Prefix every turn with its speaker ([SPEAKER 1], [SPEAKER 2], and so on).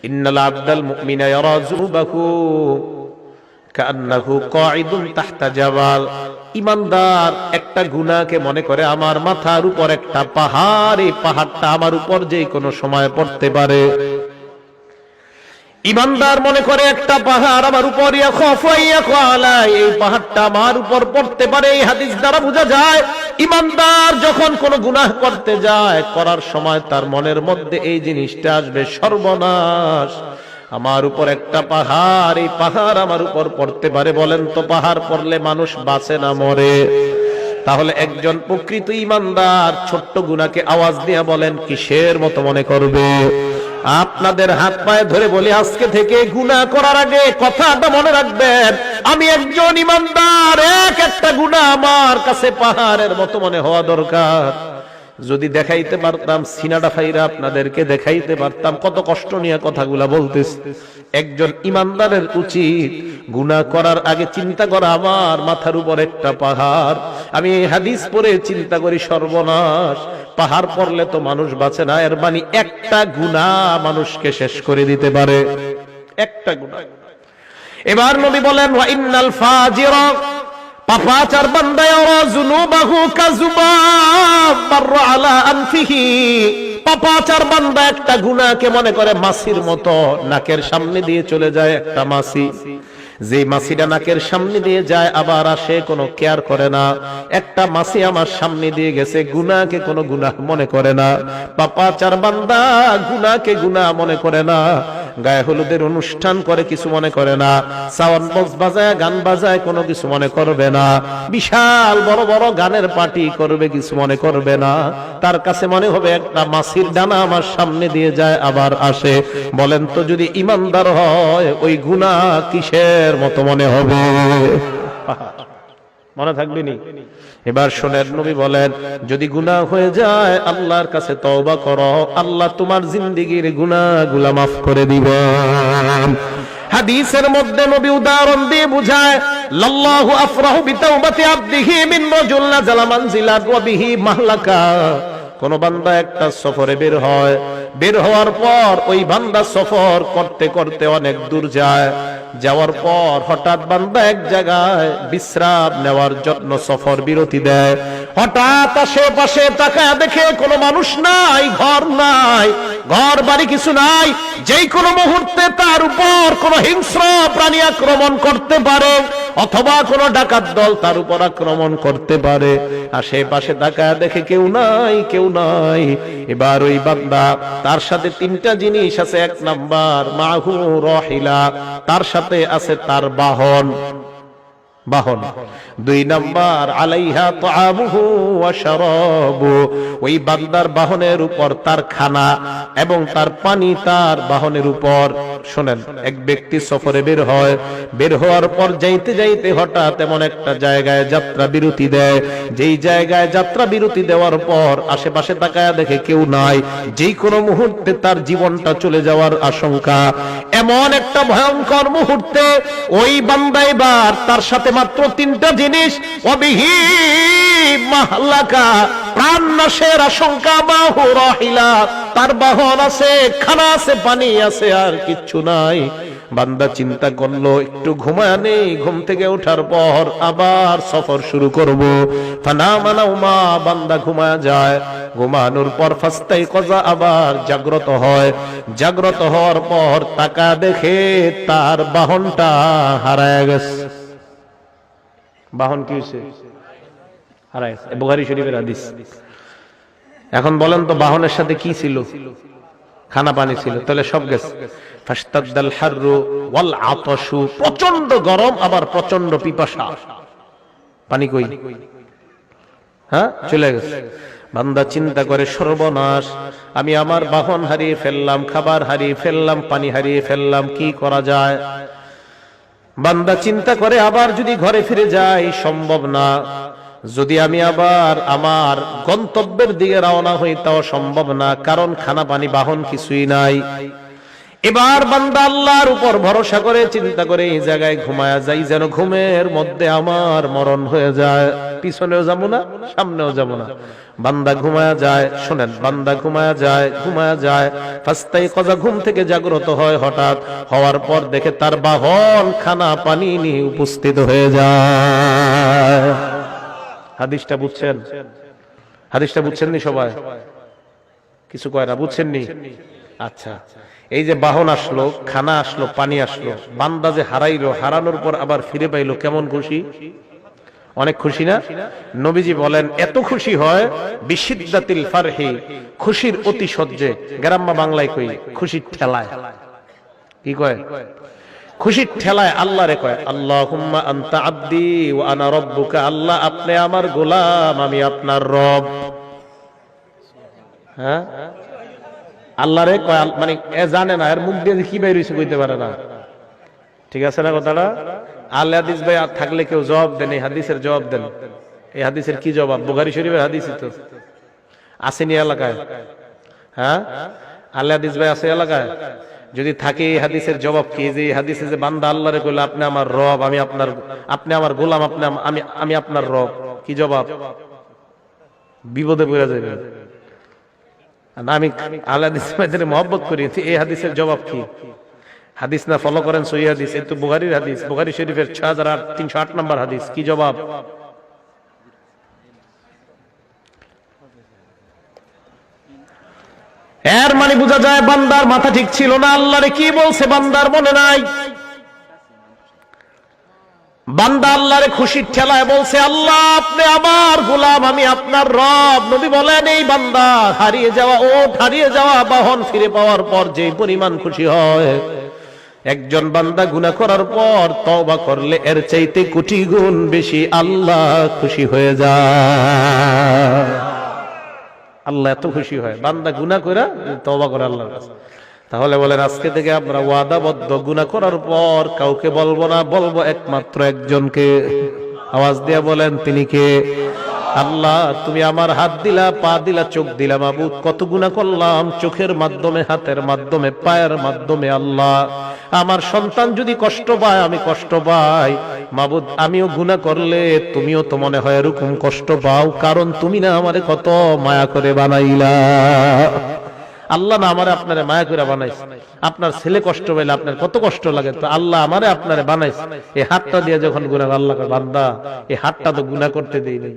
[SPEAKER 1] ইন্নাল আবদাল মুমিনা ইয়ারা যুনুবাহু কান্নাহু কাঈদুন তাহতা জাবাল। ঈমানদার একটা গুনাহকে মনে করে আমার মাথার উপর একটা পাহাড়, এই পাহাড়টা আমার উপর যে কোনো সময় পড়তে পারে। ঈমানদার মনে করে একটা পাহাড় আমার উপর, এই পাহাড়টা আমার উপর পড়তে পারে। এই হাদিস দ্বারা বোঝা যায় ঈমানদার যখন কোনো গুনাহ করতে যায়, করার সময় তার মনের মধ্যে এই জিনিসটা আসবে, সর্বনাশ, আমার উপর একটা পাহাড়, এই পাহাড় আমার উপর পড়তে পারে। বলেন তো পাহাড় পড়লে মানুষ বাঁচে না মরে? তাহলে একজন প্রকৃত ঈমানদার ছোট্ট গুনাহকে আওয়াজ দিয়ে বলেন কিসের মতো মনে করবে? আপনাদের হাত পায়ে ধরে বলি, আজকে থেকে গুনাহ করার আগে কথাটা মনে রাখবেন, আমি একজন ঈমানদার, একটা গুনাহ আমার কাছে পাহাড়ের মতো মনে হওয়া দরকার। যদি দেখাইতে পারতাম, সিনাটা ফাইরা আপনাদেরকে দেখাইতে পারতাম কত কষ্ট নিয়ে কথাগুলা বলতেছি। একজন ঈমানদারের উচিত গুনাহ করার আগে চিন্তা করা আমার মাথার উপর একটা পাহাড়। আমি এই হাদিস পড়ে চিন্তা করি সর্বনাশ, পাহাড় পড়লে তো মানুষ বাঁচে না, এর মানে একটা গুনাহ মানুষকে শেষ করে দিতে পারে, একটা গুনাহ। এবার নবী বলেন ওয়া ইন্নাল ফাজিরা, পাপাচার বান্দা ইয়ারা যুনুবাহু কাযুবাব মাররা আলা আনফিহি, পাপাচার বান্দা একটা গুনাহকে মনে করে মাছির মতো, নাকের সামনে দিয়ে চলে যায় একটা মাছি, যে মাছিটা নাকের সামনে দিয়ে যায় আবার আসে, কোনো কেয়ার করে না। একটা মাছি আমার সামনে দিয়ে গেছে, গুনাহকে কোনো গুনাহ মনে করে না। পাপাচার বান্দা গুনাহকে গুনাহ মনে করে না, গায়ে হলুদের অনুষ্ঠান করে কিছু মনে করে না, সাউন্ড বক্স বাজায় গান বাজায় কোনো কিছু মনে করবে না, বিশাল বড় বড় গানের পার্টি করবে কিছু মনে করবে না। তার কাছে মনে হবে একটা মাছির ডানা আমার সামনে দিয়ে যায় আবার আসে। বলেন তো যদি ঈমানদার হয় ওই গুনাহ কিসের মতো মনে হবে? মনে থাকবে নি? এবার শোনেন, নবী বলেন যদি গুনাহ হয়ে যায় আল্লাহর কাছে তওবা করো, আল্লাহ তোমার জিন্দেগীর গুনাহগুলো মাফ করে দিবেন। হাদিসের মধ্যে নবী উদাহরণ দিয়ে বুঝায়, লাল্লাহু আফরাহু বিতাওবাতি আবদিহি মিন রাজুল নাযালা মানজিলাত ওয়া বিহি মাহলাকা। কোন বান্দা একটা সফরে বের হয়, বের হওয়ার পর ওই বান্দা সফর করতে করতে অনেক দূর যায়, যাওয়ার পর হঠাৎ বান্দা এক জায়গায় বিশ্রাম নেওয়ার জন্য সফর বিরতি দেয়। হঠাৎ আশেপাশে তাকায় দেখে কোনো মানুষ নাই, ঘর নাই, ঘর বাড়ি কিছু নাই, যেই কোনো মুহূর্তে তার উপর কোনো হিংস্র প্রাণী আক্রমণ করতে পারে, অথবা কোনো ডাকাত দল তার উপর আক্রমণ করতে পারে। আশেপাশে তাকায় দেখে কেউ নাই, কেউ নাই। এবার ওই বান্দা, তার সাথে তিনটা জিনিস আছে। এক নাম্বার মাহু রাহিলা, তার সাথে আছে তার বাহন, বাহন। দুই নাম্বার আলাইহা তাআমুহু ওয়া শারাবু, ওই বান্দার বাহনের উপর তার খানা এবং তার পানি তার বাহনের উপর। শুনেন, এক ব্যক্তি সফরে বের হয়, বের হওয়ার পর যাইতে যাইতে হঠাৎ এমন একটা জায়গায় যাত্রা বিরতি দেয়, যেই জায়গায় যাত্রা বিরতি দেওয়ার পর আশেপাশে তাকায় দেখে কেউ নাই, যেই কোনো মুহূর্তে তার জীবনটা চলে যাওয়ার আশঙ্কা। এমন একটা ভয়ঙ্কর মুহূর্তে ওই বান্দা এবার তার সাথে মাত্র তিনটা জিনিস, ওয়াবিহি মাহলাকা, প্রাণ নাশের আশঙ্কা, মাহু রাহিলা, তার বাহন আছে, খানা আছে, পানি আছে, আর কিচ্ছু নাই। বান্দা চিন্তা করলো একটু ঘুমায় নেই, ঘুম থেকে ওঠার পর আবার সফর শুরু করব। ফানামা নাওমা, বান্দা ঘুমায় যায়, ঘুমানোর পর ফাস্তাইকাযা, আবার জাগ্রত হয়। জাগ্রত হওয়ার পর তাকা দেখে তার বাহনটা হারায় গেছে। বাহন কি হয়েছে? হারায় গেছে। বুখারী শরীফের হাদিস। এখন বলেন তো বাহনের সাথে কি ছিল? খানা পানি ছিল, তাহলে সব গেছে। ফাশতাদ্দাল হাররু ওয়াল আতাশু, প্রচন্ড গরম আবার প্রচন্ড পিপাসা, পানি কই? হ্যাঁ, চলে গেছে। বান্দা চিন্তা করে সর্বনাশ, আমি আমার বাহন হারিয়ে ফেললাম, খাবার হারিয়ে ফেললাম, পানি হারিয়ে ফেললাম, কি করা যায়? বান্দা চিন্তা করে আবার যদি ঘরে ফিরে যাই সম্ভব না, যদি আমি আবার আমার গন্তব্যের দিকে রওনা হই তাও সম্ভব না, কারণ খানা পানি বাহন কিছুই নাই। এবার বান্দা আল্লাহর উপর ভরসা করে চিন্তা করে এই জায়গায় ঘুমায়া যাই, যেন ঘুমের মধ্যে আমার মরণ হয়ে যায়। পিছনেও যাবো না, সামনেও যাবো না। বান্দা ঘুমায়া যায়, শোনেন, বান্দা ঘুমায়া যায়, ফাস্তাইকাযা, ঘুম থেকে জাগ্রত হয়, হঠাৎ হওয়ার পর দেখে তার বাহন খানা পানি নিয়ে উপস্থিত হয়ে যায়। হাদিসটা বুঝছেন? হাদিসটা বুঝছেননি সবাই? কিছু কয় না, বুঝছেননি? আচ্ছা, এই যে বাহন আসলো, খানা আসলো, পানি আসলো, বান্দা যে হারাইলো, হারানোর পর আবার ফিরে পাইলো, কেমন খুশি? অনেক খুশি না? নবীজি বলেন এত খুশি হয় বিশিদ্দাতিল ফারহি, খুশির অতি সহ্যে, গ্রাম্য বাংলায় কই খুশির ঠেলায়। কি কয়? খুশির ঠেলায় আল্লাহরে কয় আল্লাহুম্মা আনতা আব্দি ওয়া আনা রাব্বুকা, আল্লাহ আপনি আমার গোলাম, আমি আপনার রব। হ্যাঁ, আল্লাহরে কয়, মানে এ জানে না, এর মুখ দিয়ে কি বের হইছে কইতে পারে না। ঠিক আছে না কথাটা? আল হাদিস ভাই থাকলে কেউ জবাব দেন, এই হাদিসের জবাব দেন। এই হাদিসের কি জবাব? বুখারী শরীফের হাদিসই তো, আসেনি এলাকায়? হ্যাঁ, আল হাদিস ভাই আছে এলাকায়? যদি থাকে এই হাদিসের জবাব কি? যে এই হাদিসে যে বান্দা আল্লাহরে কইল আপনি আমার রব, আমি আপনার, আপনি আমার গোলাম, আপনি আমি আপনার রব, কি জবাব? বিপদে পড়ে যাবেন। আমি আল হাদিস ভাইদের মহব্বত করি, এই হাদিসের জবাব কি? হাদিস না ফলো করেন সহিহ হাদিস, এই তো বুখারীর হাদিস, বুখারী শরীফের 6308 নম্বর হাদিস। কি জবাব? এর মানে বোঝা যায় বান্দার মাথা ঠিক ছিল না, আল্লাহরে কি বলছে বান্দার মনে নাই। বান্দা আল্লাহরে খুশির ঠেলায় বলছে আল্লাহ আপনি আমার গোলাম, আমি আপনার রব। নবী বলেন এই বান্দা হারিয়ে যাওয়া, হারিয়ে যাওয়া বাহন ফিরে পাওয়ার পর যে পরিমাণ খুশি হয়, একজন বান্দা গুনাহ করার পর তওবা করলে এর চাইতে কোটি গুণ বেশি আল্লাহ খুশি হয়ে যায়। আল্লাহ এত খুশি হয় বান্দা গুনাহ করে তওবা করে আল্লাহর কাছে। তাহলে বলেন আজকে থেকে আমরা ওয়াদাবদ্ধ, গুনাহ করার পর কাউকে বলবো না, বলবো একমাত্র একজনকে। আওয়াজ দিয়ে বলেন তিনি কে? আল্লাহ তুমি আমার হাত দিলা, পা দিলা, চোখ দিলা, মাবুদ কত গুনাহ করলাম, চোখের মাধ্যমে, হাতের মাধ্যমে, পায়ের মাধ্যমে। আল্লাহ আমার সন্তান যদি কষ্ট পায়, আমি কষ্ট পাই, মাবুদ আমিও গুনাহ করলে তুমিও তো মনে হয় এরকম কষ্ট পাও, কারণ তুমি না আমারে কত মায়া করে বানাইলা। আল্লাহ না আমারে আপনারে মায়া করে বানাইছে। আপনার ছেলে কষ্ট পাইলে আপনার কত কষ্ট লাগে, তো আল্লাহ আমারে আপনারে বানাইছে। এই হাতটা দিয়ে যখন গুনাহ, আল্লাহ বান্দা এই হাতটা তো গুনাহ করতে দেই নাই।